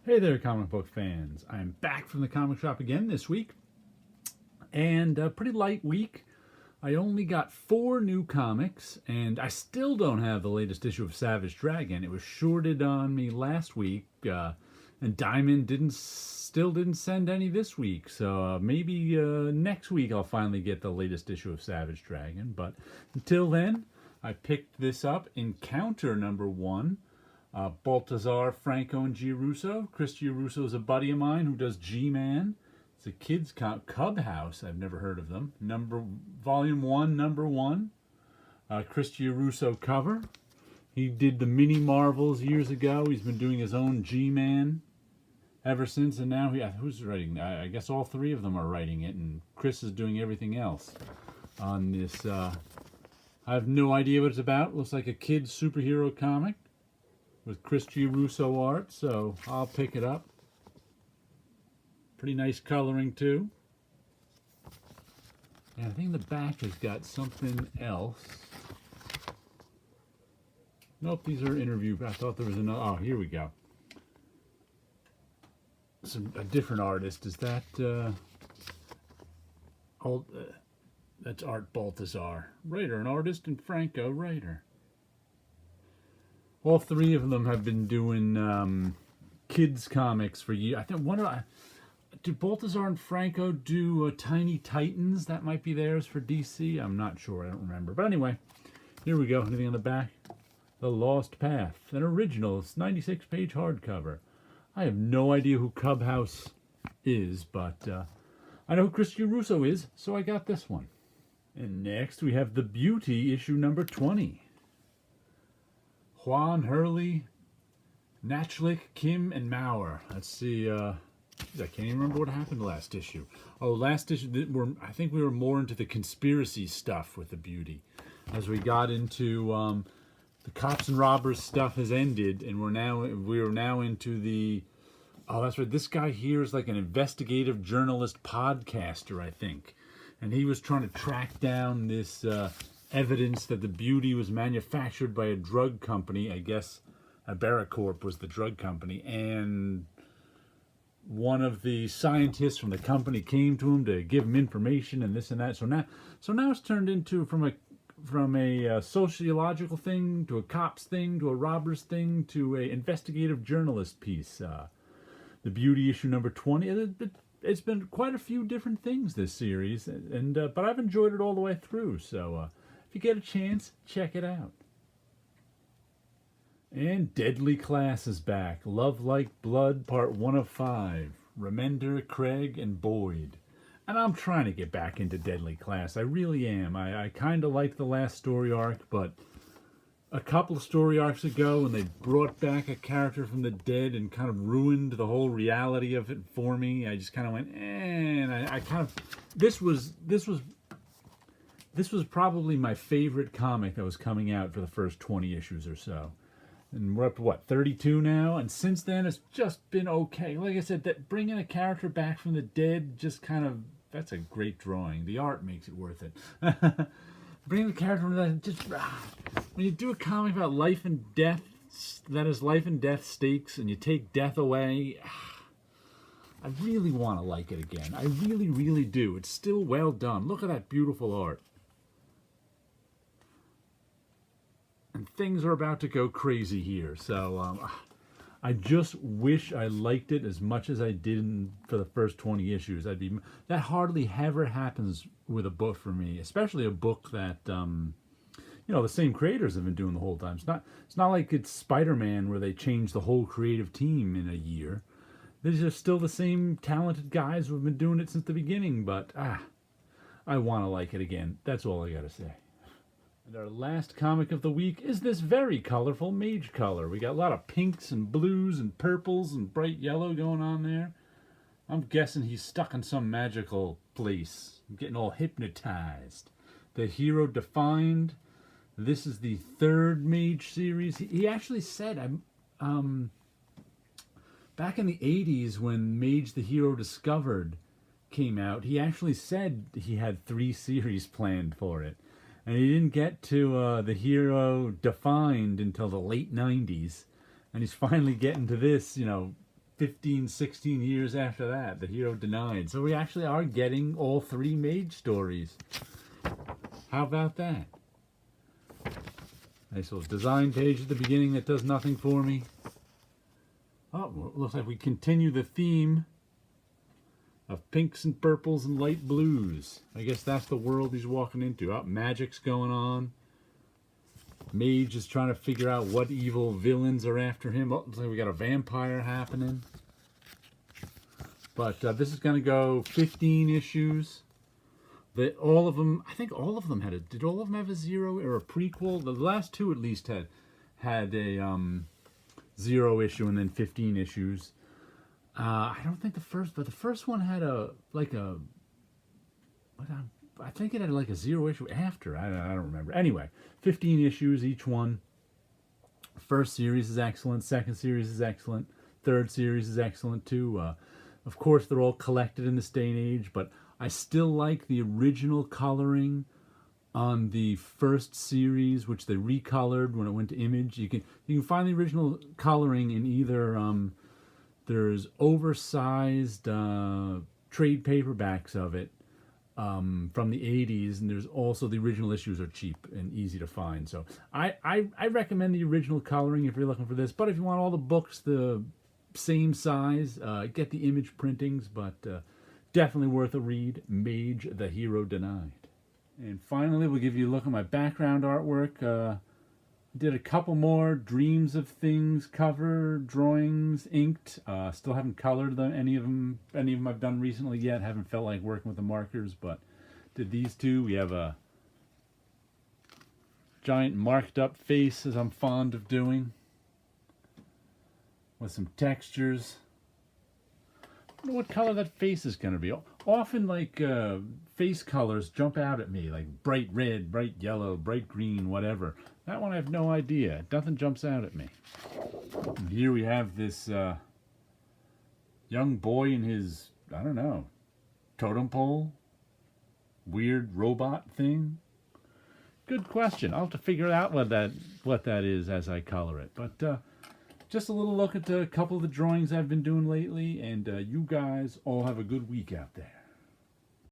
Hey there, comic book fans. I'm back from the comic shop again this week, and a pretty light week. I only got 4 new comics, and I still don't have the latest issue of Savage Dragon. It was shorted on me last week, and Diamond still didn't send any this week. So maybe next week I'll finally get the latest issue of Savage Dragon. But until then, I picked this up, Encounter #1. Baltazar, Franco, and Giarusso. Chris Giarusso is a buddy of mine who does G-Man. It's a kids' Cub House. I've never heard of them. Volume 1, #1. Chris Giarusso cover. He did the mini Marvels years ago. He's been doing his own G-Man ever since, and now who's writing? I guess all 3 of them are writing it, and Chris is doing everything else on this. I have no idea what it's about. Looks like a kid's superhero comic with Chris Giarusso art, so I'll pick it up. Pretty nice coloring too. And I think the back has got something else. Nope, these are interview. I thought there was another. Oh, here we go. A different artist. Is that that's Art Baltazar. Writer, an artist, and Franco, writer. All 3 of them have been doing kids comics for years. I think did Baltazar and Franco do Tiny Titans? That might be theirs for DC. I'm not sure. I don't remember. But anyway, here we go. Anything on the back? The Lost Path, an original. It's 96-page hardcover. I have no idea who Cub House is, but I know who Chris Giarusso is, so I got this one. And next we have The Beauty, issue #20. Juan, Hurley, Nachlik, Kim, and Maurer. Let's see. I can't even remember what happened last issue. Oh, last issue, I think we were more into the conspiracy stuff with The Beauty. As we got into the cops and robbers stuff has ended, and we are now into the. Oh, that's right. This guy here is like an investigative journalist podcaster, I think, and he was trying to track down this. Evidence that the Beauty was manufactured by a drug company. I guess Aberacorp was the drug company, and one of the scientists from the company came to him to give him information and this and that. So now it's turned into from a sociological thing to a cops thing to a robbers thing to a investigative journalist piece. The Beauty, issue #20. It's been quite a few different things this series, and but I've enjoyed it all the way through. So. If you get a chance, check it out. And Deadly Class is back. Love Like Blood, part 1 of 5. Remender, Craig, and Boyd. And I'm trying to get back into Deadly Class. I really am. I kind of like the last story arc, but a couple of story arcs ago when they brought back a character from the dead and kind of ruined the whole reality of it for me, I just kind of went, and I kind of... This was probably my favorite comic that was coming out for the first 20 issues or so. And we're up to, 32 now? And since then, it's just been okay. Like I said, that bringing a character back from the dead just kind of... That's a great drawing. The art makes it worth it. Bringing the character from the dead, just... When you do a comic about life and death, that is life and death stakes, and you take death away... I really want to like it again. I really, really do. It's still well done. Look at that beautiful art. And things are about to go crazy here. So I just wish I liked it as much as I did for the first 20 issues. That hardly ever happens with a book for me, especially a book that the same creators have been doing the whole time. It's not like it's Spider-Man where they changed the whole creative team in a year. These are still the same talented guys who have been doing it since the beginning, but I want to like it again. That's all I got to say. And our last comic of the week is this very colorful Mage color. We got a lot of pinks and blues and purples and bright yellow going on there. I'm guessing he's stuck in some magical place. I'm getting all hypnotized. The Hero Defined. This is the 3rd Mage series. He actually said, back in the 80s when Mage the Hero Discovered came out, he actually said he had 3 series planned for it. And he didn't get to the Hero Defined until the late 90s. And he's finally getting to this, 15, 16 years after that, The Hero Denied. So we actually are getting all 3 Mage stories. How about that? Nice little design page at the beginning that does nothing for me. Oh, well, it looks like we continue the theme of pinks and purples and light blues. I guess that's the world he's walking into. Oh, magic's going on. Mage is trying to figure out what evil villains are after him. Oh, looks like we got a vampire happening. But this is going to go 15 issues. All of them, I think all of them had a, did all of them have a 0 or a prequel? The last 2 at least had a 0 issue and then 15 issues. I don't think the first, but the first one had I think it had like a 0 issue after. I don't remember. Anyway, 15 issues each one. First series is excellent. Second series is excellent. Third series is excellent too. Of course, they're all collected in this day and age, but I still like the original coloring on the first series, which they recolored when it went to Image. You can find the original coloring in either there's oversized trade paperbacks of it from the 80s, and there's also the original issues are cheap and easy to find. So I recommend the original coloring if you're looking for this. But if you want all the books the same size, get the Image printings, but definitely worth a read. Mage, The Hero Denied. And finally, we'll give you a look at my background artwork. Did a couple more Dreams of Things cover drawings, inked. Still haven't colored them. Any of them I've done recently yet. Haven't felt like working with the markers, but did these 2. We have a giant marked up face, as I'm fond of doing, with some textures. I wonder what color that face is going to be. Often, like, face colors jump out at me, like bright red, bright yellow, bright green, whatever. That one I have no idea. Nothing jumps out at me. And here we have this young boy in his, I don't know, totem pole? Weird robot thing? Good question. I'll have to figure out what that is as I color it. But just a little look at a couple of the drawings I've been doing lately, and you guys all have a good week out there.